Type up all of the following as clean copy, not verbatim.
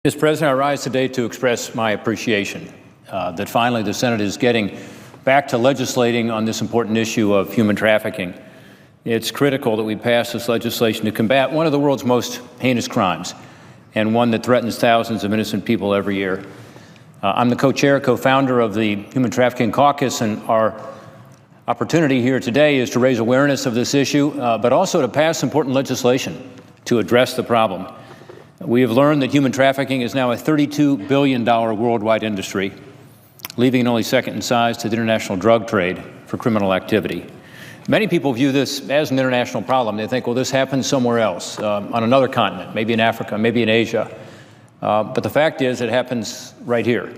Mr. President, I rise today to express my appreciation that finally the Senate is getting back to legislating on this important issue of human trafficking. It's critical that we pass this legislation to combat one of the world's most heinous crimes and one that threatens thousands of innocent people every year. I'm the co-chair, co-founder of the Human Trafficking Caucus, and our opportunity here today is to raise awareness of this issue, but also to pass important legislation to address the problem. We have learned that human trafficking is now a $32 billion worldwide industry, leaving it only second in size to the international drug trade for criminal activity. Many people view this as an international problem. They think, well, this happens somewhere else, on another continent, maybe in Africa, maybe in Asia. But the fact is, it happens right here.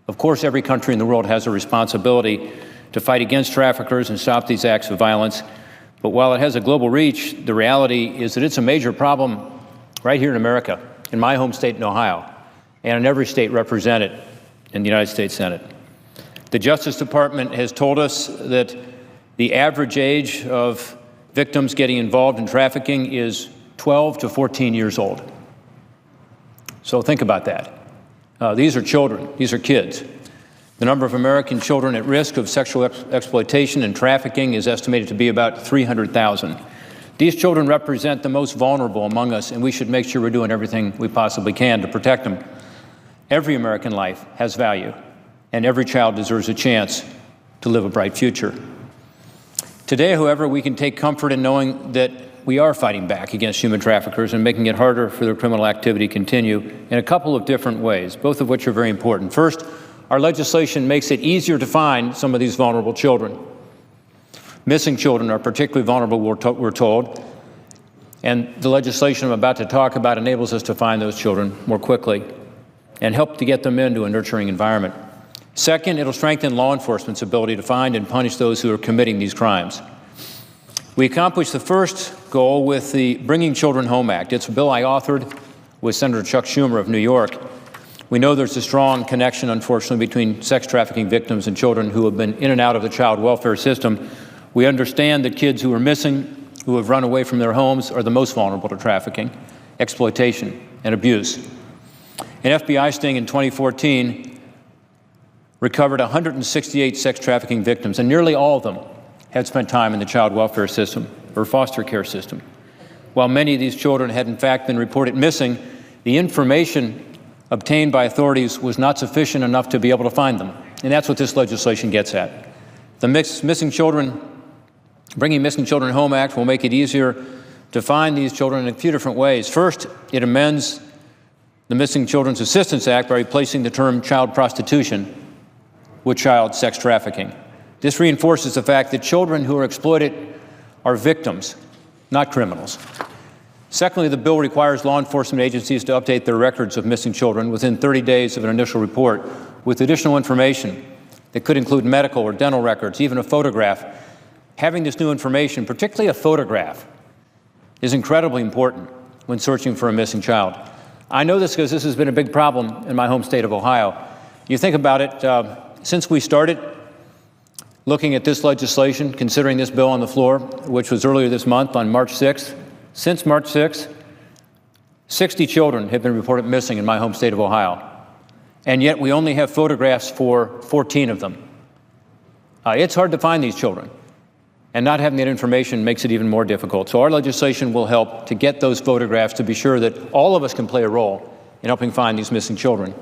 Of course, every country in the world has a responsibility to fight against traffickers and stop these acts of violence. But while it has a global reach, the reality is that it's a major problem right here in America, in my home state in Ohio, and in every state represented in the United States Senate. The Justice Department has told us that the average age of victims getting involved in trafficking is 12 to 14 years old. So think about that. These are children, these are kids. The number of American children at risk of sexual exploitation and trafficking is estimated to be about 300,000. These children represent the most vulnerable among us, and we should make sure we're doing everything we possibly can to protect them. Every American life has value, and every child deserves a chance to live a bright future. Today, however, we can take comfort in knowing that we are fighting back against human traffickers and making it harder for their criminal activity to continue in a couple of different ways, both of which are very important. First, our legislation makes it easier to find some of these vulnerable children. Missing children are particularly vulnerable, we're told, and the legislation I'm about to talk about enables us to find those children more quickly and help to get them into a nurturing environment. Second, it'll strengthen law enforcement's ability to find and punish those who are committing these crimes. We accomplished the first goal with the Bringing Children Home Act. It's a bill I authored with Senator Chuck Schumer of New York. We know there's a strong connection, unfortunately, between sex trafficking victims and children who have been in and out of the child welfare system. We understand that kids who are missing, who have run away from their homes, are the most vulnerable to trafficking, exploitation, and abuse. An FBI sting in 2014 recovered 168 sex trafficking victims, and nearly all of them had spent time in the child welfare system or foster care system. While many of these children had in fact been reported missing, the information obtained by authorities was not sufficient enough to be able to find them. And that's what this legislation gets at. The Bringing Missing Children Home Act will make it easier to find these children in a few different ways. First, it amends the Missing Children's Assistance Act by replacing the term child prostitution with child sex trafficking. This reinforces the fact that children who are exploited are victims, not criminals. Secondly, the bill requires law enforcement agencies to update their records of missing children within 30 days of an initial report with additional information that could include medical or dental records, even a photograph. Having this new information, particularly a photograph, is incredibly important when searching for a missing child. I know this because this has been a big problem in my home state of Ohio. You think about it, since we started looking at this legislation, considering this bill on the floor, which was earlier this month on March 6th, since March 6th, 60 children have been reported missing in my home state of Ohio. And yet we only have photographs for 14 of them. It's hard to find these children, and not having that information makes it even more difficult. So our legislation will help to get those photographs to be sure that all of us can play a role in helping find these missing children.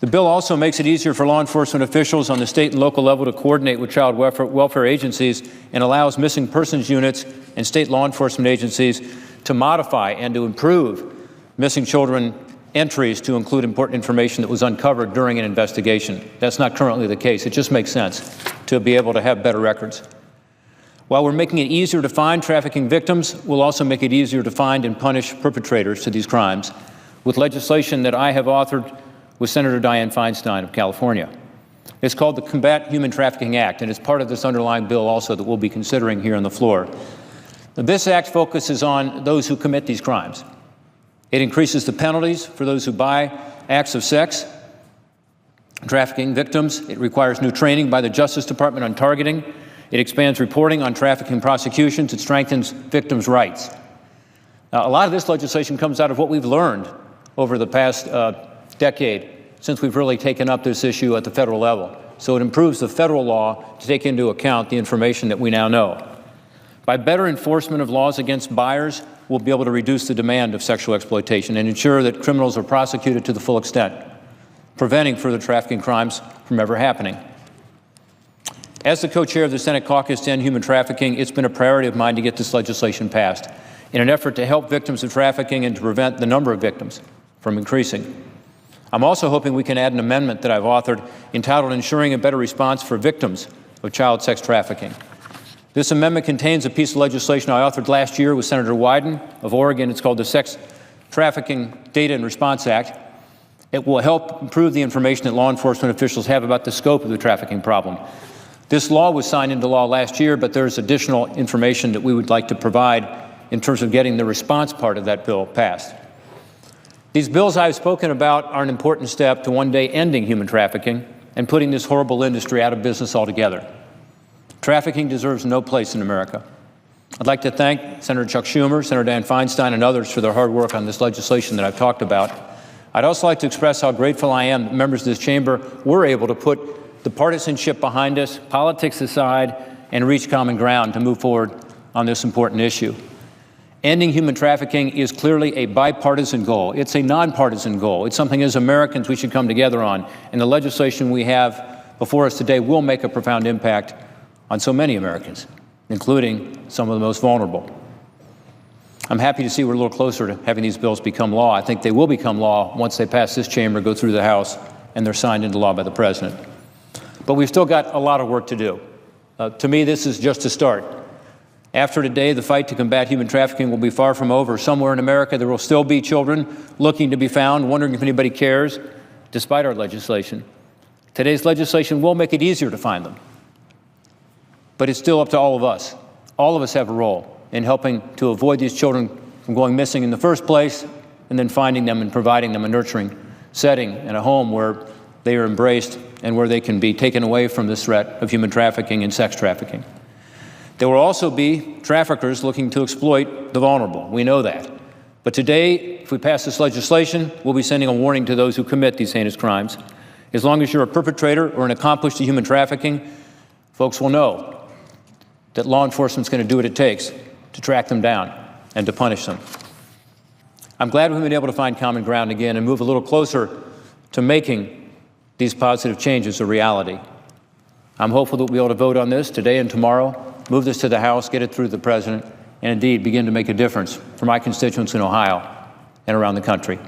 The bill also makes it easier for law enforcement officials on the state and local level to coordinate with child welfare agencies and allows missing persons units and state law enforcement agencies to modify and to improve missing children entries to include important information that was uncovered during an investigation. That's not currently the case. It just makes sense to be able to have better records. While we're making it easier to find trafficking victims, we'll also make it easier to find and punish perpetrators to these crimes with legislation that I have authored with Senator Dianne Feinstein of California. It's called the Combat Human Trafficking Act, and it's part of this underlying bill also that we'll be considering here on the floor. Now, this act focuses on those who commit these crimes. It increases the penalties for those who buy acts of sex trafficking victims. It requires new training by the Justice Department on targeting. It expands reporting on trafficking prosecutions. It strengthens victims' rights. Now, a lot of this legislation comes out of what we've learned over the past decade since we've really taken up this issue at the federal level. So it improves the federal law to take into account the information that we now know. By better enforcement of laws against buyers, we'll be able to reduce the demand of sexual exploitation and ensure that criminals are prosecuted to the full extent, preventing further trafficking crimes from ever happening. As the co-chair of the Senate Caucus to End Human Trafficking, it's been a priority of mine to get this legislation passed in an effort to help victims of trafficking and to prevent the number of victims from increasing. I'm also hoping we can add an amendment that I've authored entitled Ensuring a Better Response for Victims of Child Sex Trafficking. This amendment contains a piece of legislation I authored last year with Senator Wyden of Oregon. It's called the Sex Trafficking Data and Response Act. It will help improve the information that law enforcement officials have about the scope of the trafficking problem. This law was signed into law last year, but there's additional information that we would like to provide in terms of getting the response part of that bill passed. These bills I've spoken about are an important step to one day ending human trafficking and putting this horrible industry out of business altogether. Trafficking deserves no place in America. I'd like to thank Senator Chuck Schumer, Senator Dan Feinstein, and others for their hard work on this legislation that I've talked about. I'd also like to express how grateful I am that members of this chamber were able to put the partisanship behind us, politics aside, and reach common ground to move forward on this important issue. Ending human trafficking is clearly a bipartisan goal. It's a nonpartisan goal. It's something as Americans we should come together on. And the legislation we have before us today will make a profound impact on so many Americans, including some of the most vulnerable. I'm happy to see we're a little closer to having these bills become law. I think they will become law once they pass this chamber, go through the House, and they're signed into law by the President. But we've still got a lot of work to do. To me, this is just a start. After today, the fight to combat human trafficking will be far from over. Somewhere in America, there will still be children looking to be found, wondering if anybody cares, despite our legislation. Today's legislation will make it easier to find them. But it's still up to all of us. All of us have a role in helping to avoid these children from going missing in the first place, and then finding them and providing them a nurturing setting and a home where they are embraced and where they can be taken away from this threat of human trafficking and sex trafficking. There will also be traffickers looking to exploit the vulnerable. We know that. But today, if we pass this legislation, we'll be sending a warning to those who commit these heinous crimes. As long as you're a perpetrator or an accomplice to human trafficking, folks will know that law enforcement's going to do what it takes to track them down and to punish them. I'm glad we've been able to find common ground again and move a little closer to making these positive changes a reality. I'm hopeful that we'll be able to vote on this today and tomorrow, move this to the House, get it through the President, and indeed begin to make a difference for my constituents in Ohio and around the country.